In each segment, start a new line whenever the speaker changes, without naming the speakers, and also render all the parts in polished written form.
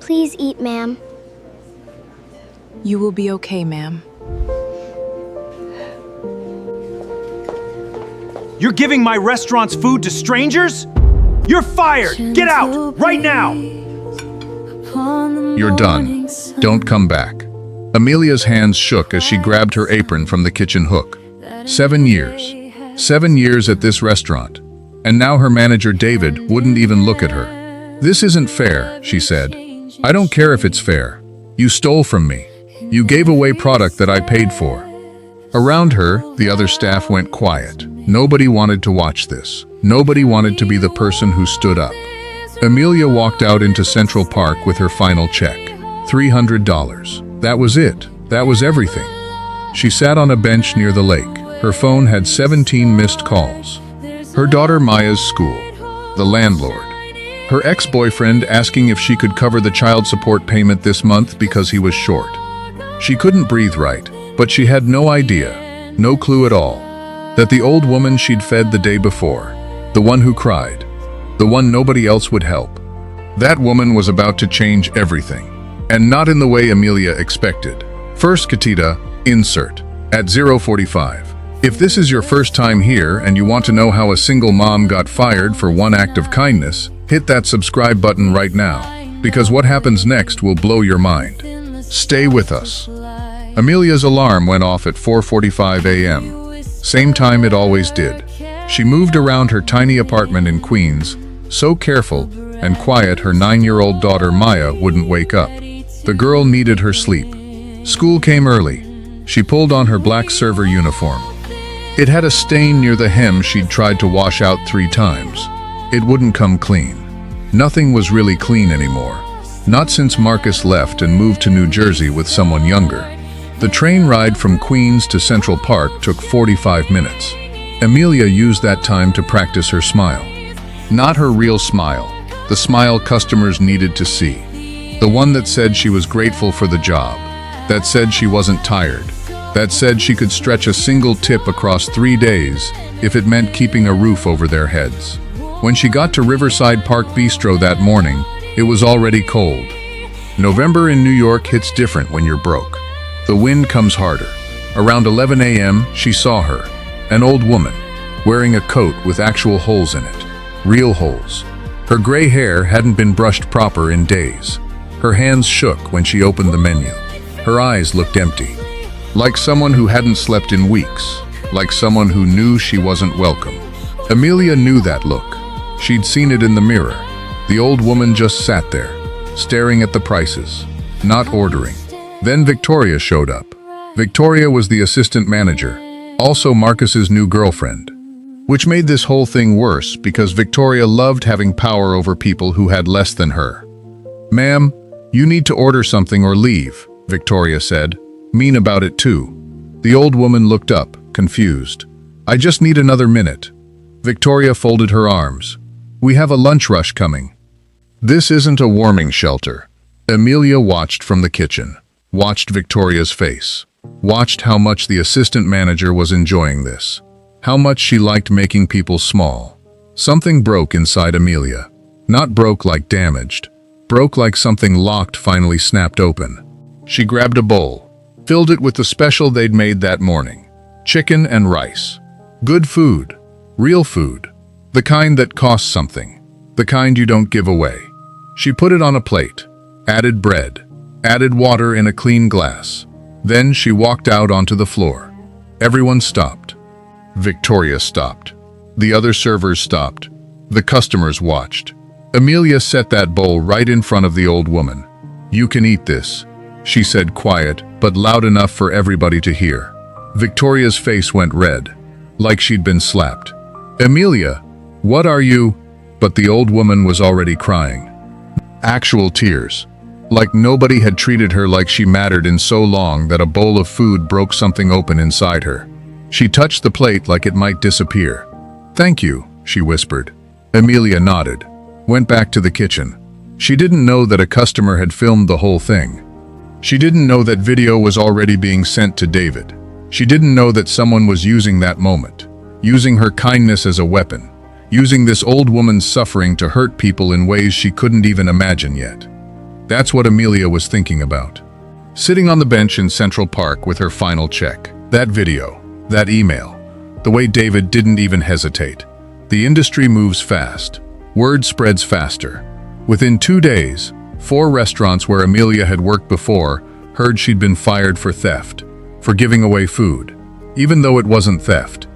Please eat, ma'am.
You will be okay, ma'am.
You're giving my restaurant's food to strangers? You're fired! Get out! Right now!
You're done. Don't come back. Amelia's hands shook as she grabbed her apron from the kitchen hook. 7 years. 7 years at this restaurant. And now her manager David wouldn't even look at her. "This isn't fair," she said. "I don't care if it's fair. You stole from me. You gave away product that I paid for." Around her, the other staff went quiet. Nobody wanted to watch this. Nobody wanted to be the person who stood up. Amelia walked out into Central Park with her final check. $300. That was it. That was everything. She sat on a bench near the lake. Her phone had 17 missed calls. Her daughter Maya's school. The landlord. Her ex-boyfriend asking if she could cover the child support payment this month because he was short. She couldn't breathe right, but she had no idea, no clue at all, that the old woman she'd fed the day before, the one who cried, the one nobody else would help, that woman was about to change everything, and not in the way Amelia expected. First, Katita, insert, at 0:45. If this is your first time here and you want to know how a single mom got fired for one act of kindness, hit that subscribe button right now, because what happens next will blow your mind. Stay with us. Amelia's alarm went off at 4:45 a.m. Same time it always did. She moved around her tiny apartment in Queens, so careful and quiet her 9-year-old daughter Maya wouldn't wake up. The girl needed her sleep. School came early. She pulled on her black server uniform. It had a stain near the hem she'd tried to wash out 3 times. It wouldn't come clean. Nothing was really clean anymore. Not since Marcus left and moved to New Jersey with someone younger. The train ride from Queens to Central Park took 45 minutes. Amelia used that time to practice her smile. Not her real smile, the smile customers needed to see. The one that said she was grateful for the job, that said she wasn't tired, that said she could stretch a single tip across 3 days if it meant keeping a roof over their heads. When she got to Riverside Park Bistro that morning, it was already cold. November in New York hits different when you're broke. The wind comes harder. Around 11 a.m., she saw her, an old woman, wearing a coat with actual holes in it. Real holes. Her gray hair hadn't been brushed proper in days. Her hands shook when she opened the menu. Her eyes looked empty. Like someone who hadn't slept in weeks. Like someone who knew she wasn't welcome. Amelia knew that look. She'd seen it in the mirror. The old woman just sat there, staring at the prices, not ordering. Then Victoria showed up. Victoria was the assistant manager, also Marcus's new girlfriend, which made this whole thing worse because Victoria loved having power over people who had less than her. "Ma'am, you need to order something or leave," Victoria said, mean about it too. The old woman looked up, confused. "I just need another minute." Victoria folded her arms. "We have a lunch rush coming." This isn't a warming shelter. Amelia watched from the kitchen, watched Victoria's face, watched how much the assistant manager was enjoying this, how much she liked making people small. Something broke inside Amelia. Not broke like damaged, broke like something locked finally snapped open. She grabbed a bowl, filled it with the special they'd made that morning. Chicken and rice. Good food. Real food. The kind that costs something. The kind you don't give away. She put it on a plate, added bread, added water in a clean glass. Then she walked out onto the floor. Everyone stopped. Victoria stopped. The other servers stopped. The customers watched. Amelia set that bowl right in front of the old woman. "You can eat this," she said, quiet but loud enough for everybody to hear. Victoria's face went red, like she'd been slapped. "Amelia, what are you?" But the old woman was already crying. Actual tears. Like nobody had treated her like she mattered in so long that a bowl of food broke something open inside her. She touched the plate like it might disappear. "Thank you," she whispered. Amelia nodded, went back to the kitchen. She didn't know that a customer had filmed the whole thing. She didn't know that video was already being sent to David. She didn't know that someone was using that moment, using her kindness as a weapon, using this old woman's suffering to hurt people in ways she couldn't even imagine yet. That's what Amelia was thinking about. Sitting on the bench in Central Park with her final check. That video, that email, the way David didn't even hesitate. The industry moves fast. Word spreads faster. Within 2 days, 4 restaurants where Amelia had worked before heard she'd been fired for theft, for giving away food, even though it wasn't theft.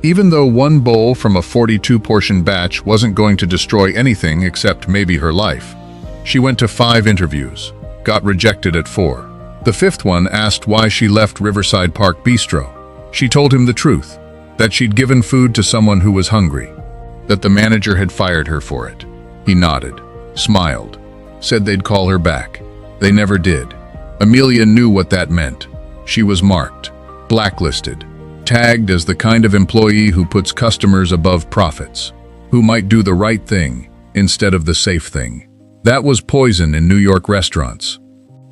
Even though one bowl from a 42-portion batch wasn't going to destroy anything except maybe her life. She went to 5 interviews, got rejected at 4. The 5th one asked why she left Riverside Park Bistro. She told him the truth, that she'd given food to someone who was hungry, that the manager had fired her for it. He nodded, smiled, said they'd call her back. They never did. Amelia knew what that meant. She was marked, blacklisted, tagged as the kind of employee who puts customers above profits, who might do the right thing instead of the safe thing. That was poison in New York restaurants.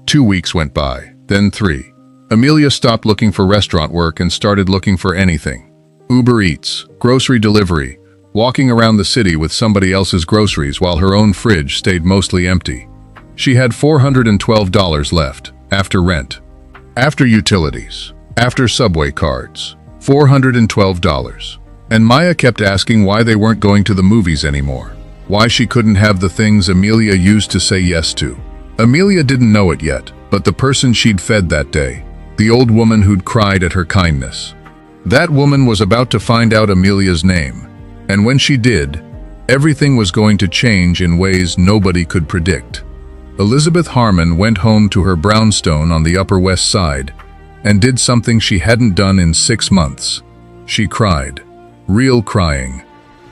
2 weeks went by, then 3. Amelia stopped looking for restaurant work and started looking for anything. Uber Eats, grocery delivery, walking around the city with somebody else's groceries while her own fridge stayed mostly empty. She had $412 left, after rent, after utilities, after subway cards. $412. And Maya kept asking why they weren't going to the movies anymore, why she couldn't have the things Amelia used to say yes to. Amelia didn't know it yet, but the person she'd fed that day, the old woman who'd cried at her kindness, that woman was about to find out Amelia's name. And when she did, everything was going to change in ways nobody could predict. Elizabeth Harmon went home to her brownstone on the Upper West Side and did something she hadn't done in 6 months. She cried. Real crying.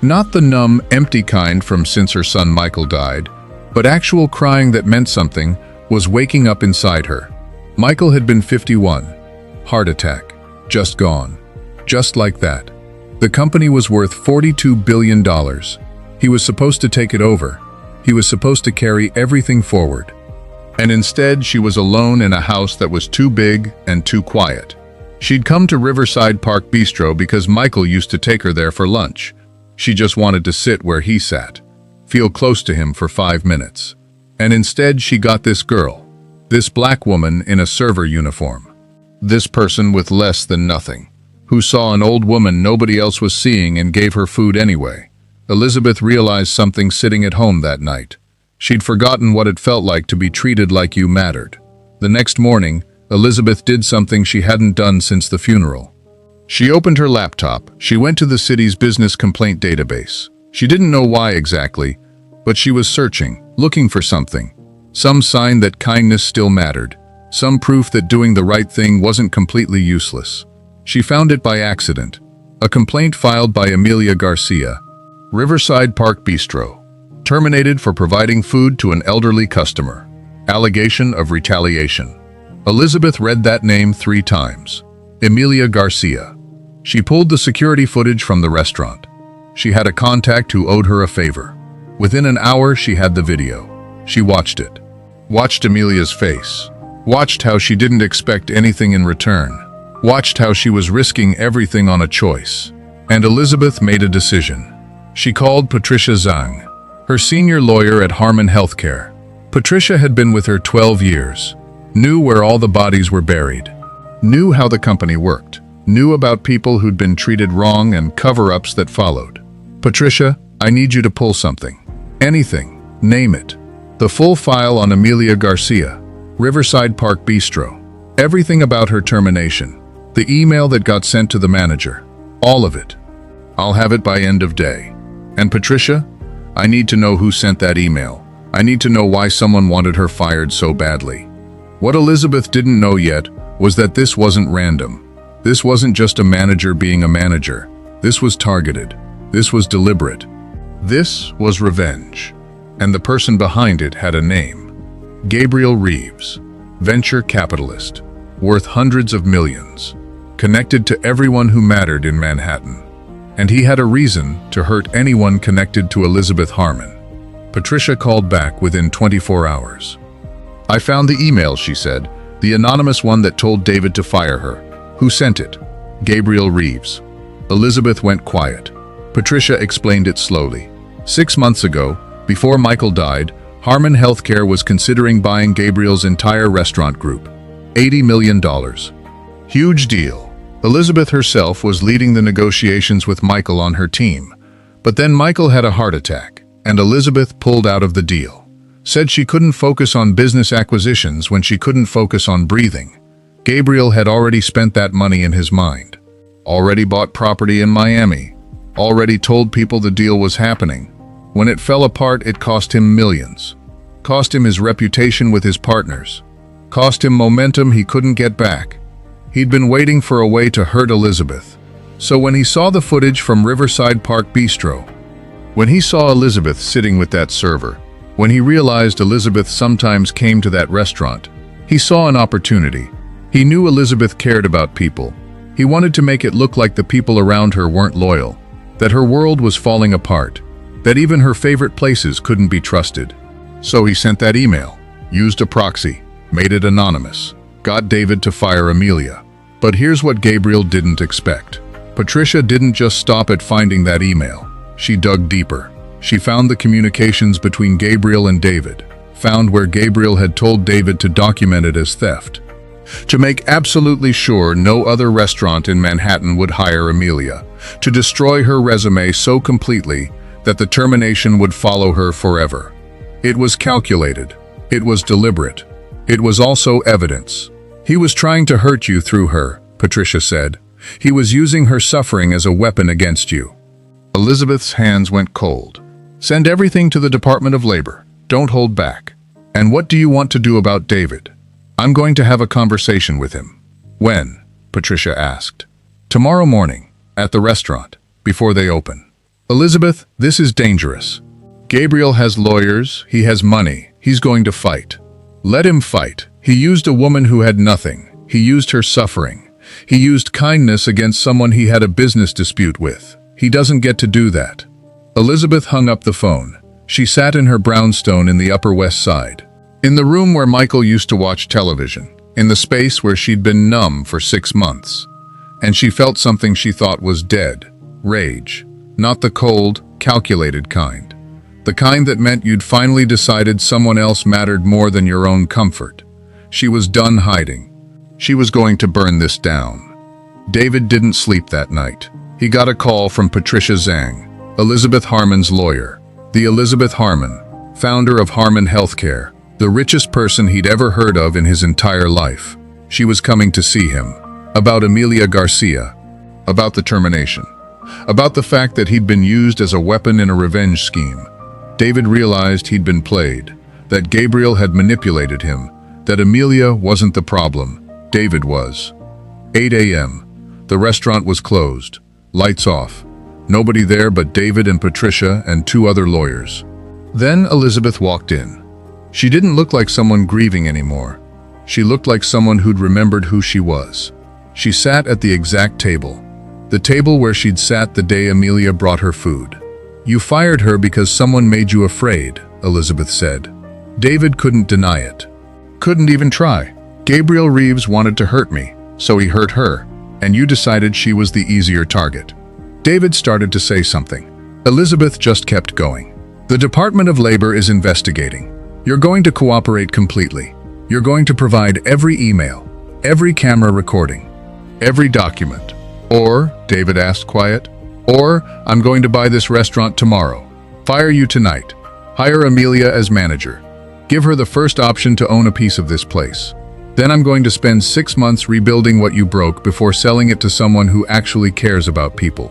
Not the numb, empty kind from since her son Michael died, but actual crying that meant something was waking up inside her. Michael had been 51. Heart attack. Just gone. Just like that. The company was worth $42 billion. He was supposed to take it over. He was supposed to carry everything forward. And instead, she was alone in a house that was too big and too quiet. She'd come to Riverside Park Bistro because Michael used to take her there for lunch. She just wanted to sit where he sat, feel close to him for 5 minutes. And instead, she got this girl, this black woman in a server uniform. This person with less than nothing, who saw an old woman nobody else was seeing and gave her food anyway. Elizabeth realized something sitting at home that night. She'd forgotten what it felt like to be treated like you mattered. The next morning, Elizabeth did something she hadn't done since the funeral. She opened her laptop. She went to the city's business complaint database. She didn't know why exactly, but she was searching, looking for something. Some sign that kindness still mattered. Some proof that doing the right thing wasn't completely useless. She found it by accident. A complaint filed by Amelia Garcia. Riverside Park Bistro. Terminated for providing food to an elderly customer. Allegation of retaliation. Elizabeth read that name 3 times. Amelia Garcia. She pulled the security footage from the restaurant. She had a contact who owed her a favor. Within an hour, she had the video. She watched it. Watched Amelia's face. Watched how she didn't expect anything in return. Watched how she was risking everything on a choice. And Elizabeth made a decision. She called Patricia Zhang, her senior lawyer at Harmon Healthcare. Patricia had been with her 12 years, knew where all the bodies were buried, knew how the company worked, knew about people who'd been treated wrong and cover-ups that followed. Patricia, I need you to pull something. Anything. Name it. The full file on Amelia Garcia, Riverside Park Bistro. Everything about her termination. The email that got sent to the manager. All of it. I'll have it by end of day. And Patricia, I need to know who sent that email. I need to know why someone wanted her fired so badly. What Elizabeth didn't know yet was that this wasn't random. This wasn't just a manager being a manager. This was targeted. This was deliberate. This was revenge. And the person behind it had a name. Gabriel Reeves, venture capitalist, worth hundreds of millions, connected to everyone who mattered in Manhattan. And he had a reason to hurt anyone connected to Elizabeth Harmon. Patricia called back within 24 hours. I found the email, she said, the anonymous one that told David to fire her. Who sent it? Gabriel Reeves. Elizabeth went quiet. Patricia explained it slowly. 6 months ago, before Michael died, Harmon Healthcare was considering buying Gabriel's entire restaurant group. $80 million. Huge deal. Elizabeth herself was leading the negotiations with Michael on her team. But then Michael had a heart attack, and Elizabeth pulled out of the deal. Said she couldn't focus on business acquisitions when she couldn't focus on breathing. Gabriel had already spent that money in his mind. Already bought property in Miami. Already told people the deal was happening. When it fell apart, it cost him millions. Cost him his reputation with his partners. Cost him momentum he couldn't get back. He'd been waiting for a way to hurt Elizabeth. So when he saw the footage from Riverside Park Bistro, when he saw Elizabeth sitting with that server, when he realized Elizabeth sometimes came to that restaurant, he saw an opportunity. He knew Elizabeth cared about people. He wanted to make it look like the people around her weren't loyal, that her world was falling apart, that even her favorite places couldn't be trusted. So he sent that email, used a proxy, made it anonymous, got David to fire Amelia. But here's what Gabriel didn't expect. Patricia didn't just stop at finding that email. She dug deeper. She found the communications between Gabriel and David, found where Gabriel had told David to document it as theft, to make absolutely sure no other restaurant in Manhattan would hire Amelia, to destroy her resume so completely that the termination would follow her forever. It was calculated. It was deliberate. It was also evidence. He was trying to hurt you through her, Patricia said. He was using her suffering as a weapon against you. Elizabeth's hands went cold. Send everything to the Department of Labor. Don't hold back. And what do you want to do about David? I'm going to have a conversation with him. When? Patricia asked. Tomorrow morning, at the restaurant, before they open. Elizabeth, this is dangerous. Gabriel has lawyers, he has money, he's going to fight. Let him fight. He used a woman who had nothing. He used her suffering. He used kindness against someone he had a business dispute with. He doesn't get to do that. Elizabeth hung up the phone. She sat in her brownstone in the Upper West Side, in the room where Michael used to watch television, in the space where she'd been numb for 6 months. And she felt something she thought was dead. Rage. Not the cold, calculated kind. The kind that meant you'd finally decided someone else mattered more than your own comfort. She was done hiding. She was going to burn this down. David didn't sleep that night. He got a call from Patricia Zhang, Elizabeth Harmon's lawyer. The Elizabeth Harmon, founder of Harmon Healthcare, the richest person he'd ever heard of in his entire life. She was coming to see him. About Amelia Garcia. About the termination. About the fact that he'd been used as a weapon in a revenge scheme. David realized he'd been played, that Gabriel had manipulated him, that Amelia wasn't the problem, David was. 8 a.m. The restaurant was closed. Lights off. Nobody there but David and Patricia and 2 other lawyers. Then Elizabeth walked in. She didn't look like someone grieving anymore. She looked like someone who'd remembered who she was. She sat at the exact table. The table where she'd sat the day Amelia brought her food. You fired her because someone made you afraid, Elizabeth said. David couldn't deny it. Couldn't even try. Gabriel Reeves wanted to hurt me, so he hurt her, and you decided she was the easier target. David started to say something. Elizabeth just kept going. The Department of Labor is investigating. You're going to cooperate completely. You're going to provide every email, every camera recording, every document. Or, David asked quiet, or I'm going to buy this restaurant tomorrow. Fire you tonight. Hire Amelia as manager. Give her the first option to own a piece of this place. Then I'm going to spend 6 months rebuilding what you broke before selling it to someone who actually cares about people.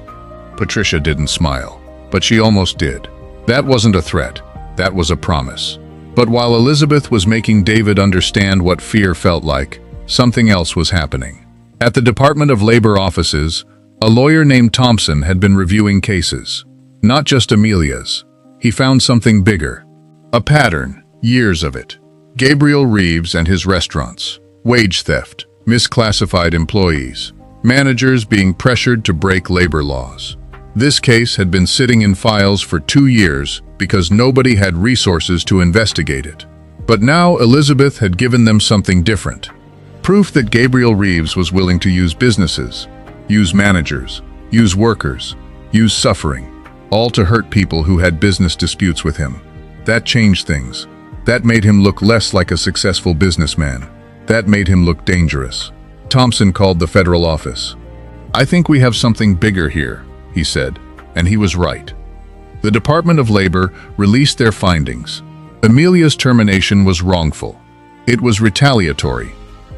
Patricia didn't smile, but she almost did. That wasn't a threat. That was a promise. But while Elizabeth was making David understand what fear felt like, something else was happening. At the Department of Labor offices, a lawyer named Thompson had been reviewing cases. Not just Amelia's. He found something bigger. A pattern, years of it. Gabriel Reeves and his restaurants. Wage theft, misclassified employees, managers being pressured to break labor laws. This case had been sitting in files for 2 years because nobody had resources to investigate it. But now Elizabeth had given them something different. Proof that Gabriel Reeves was willing to use businesses, use managers, use workers, use suffering, all to hurt people who had business disputes with him. That changed things. That made him look less like a successful businessman. That made him look dangerous. Thompson called the federal office. "I think we have something bigger here," he said, and he was right. The Department of Labor released their findings. Amelia's termination was wrongful. It was retaliatory.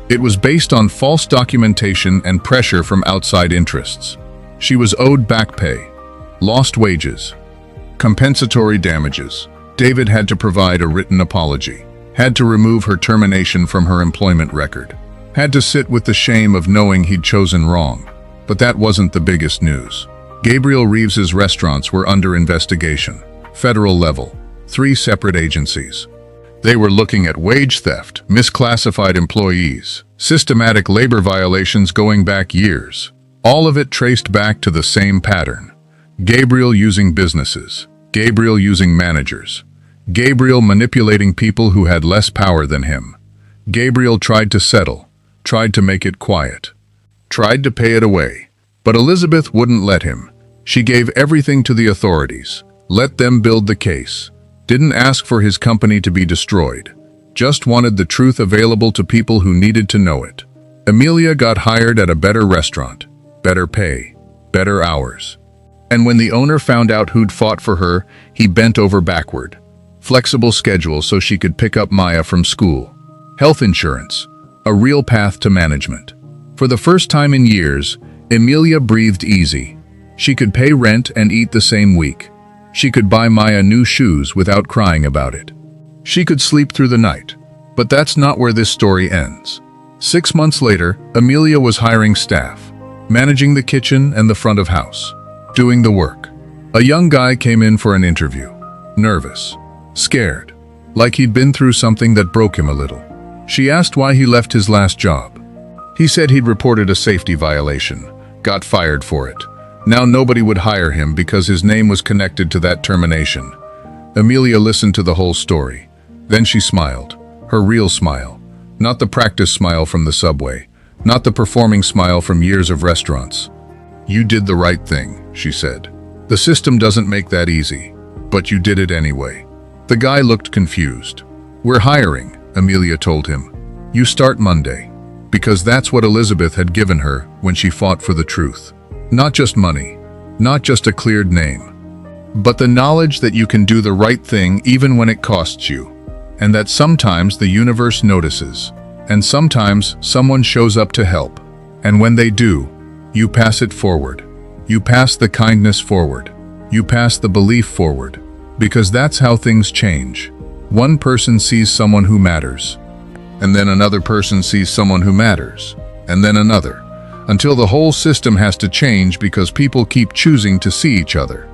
It was based on false documentation and pressure from outside interests. She was owed back pay, lost wages, compensatory damages. David had to provide a written apology, had to remove her termination from her employment record, had to sit with the shame of knowing he'd chosen wrong. But that wasn't the biggest news. Gabriel Reeves's restaurants were under investigation, federal level, 3 separate agencies. They were looking at wage theft, misclassified employees, systematic labor violations going back years. All of it traced back to the same pattern. Gabriel using businesses, Gabriel using managers, Gabriel manipulating people who had less power than him. Gabriel tried to settle, tried to make it quiet, tried to pay it away. But Elizabeth wouldn't let him. She gave everything to the authorities, let them build the case, didn't ask for his company to be destroyed, just wanted the truth available to people who needed to know it. Amelia got hired at a better restaurant, better pay, better hours. And when the owner found out who'd fought for her, he bent over backward. Flexible schedule so she could pick up Maya from school. Health insurance, a real path to management. For the first time in years, Amelia breathed easy. She could pay rent and eat the same week. She could buy Maya new shoes without crying about it. She could sleep through the night. But that's not where this story ends. 6 months later, Amelia was hiring staff, managing the kitchen and the front of house, doing the work. A young guy came in for an interview, nervous, scared, like he'd been through something that broke him a little. She asked why he left his last job. He said he'd reported a safety violation, got fired for it. Now nobody would hire him because his name was connected to that termination. Amelia listened to the whole story. Then she smiled, her real smile, not the practice smile from the subway, not the performing smile from years of restaurants. "You did the right thing," she said. "The system doesn't make that easy, but you did it anyway." The guy looked confused. "We're hiring," Amelia told him. "You start Monday." Because that's what Elizabeth had given her when she fought for the truth. Not just money, not just a cleared name, but the knowledge that you can do the right thing even when it costs you, and that sometimes the universe notices, and sometimes someone shows up to help. And when they do, you pass it forward. You pass the kindness forward. You pass the belief forward. Because that's how things change. One person sees someone who matters, and then another person sees someone who matters, and then another, until the whole system has to change because people keep choosing to see each other.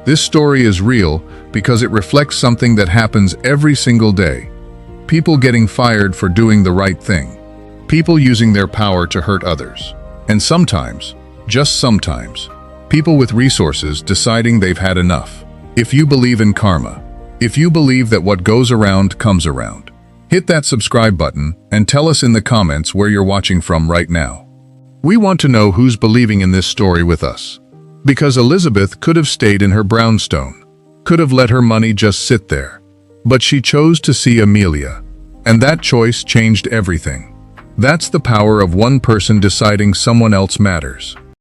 This story is real because it reflects something that happens every single day. People getting fired for doing the right thing. People using their power to hurt others. And sometimes, just sometimes, people with resources deciding they've had enough. If you believe in karma, if you believe that what goes around comes around, hit that subscribe button and tell us in the comments where you're watching from right now. We want to know who's believing in this story with us. Because Elizabeth could have stayed in her brownstone, could have let her money just sit there. But she chose to see Amelia, and that choice changed everything. That's the power of one person deciding someone else matters.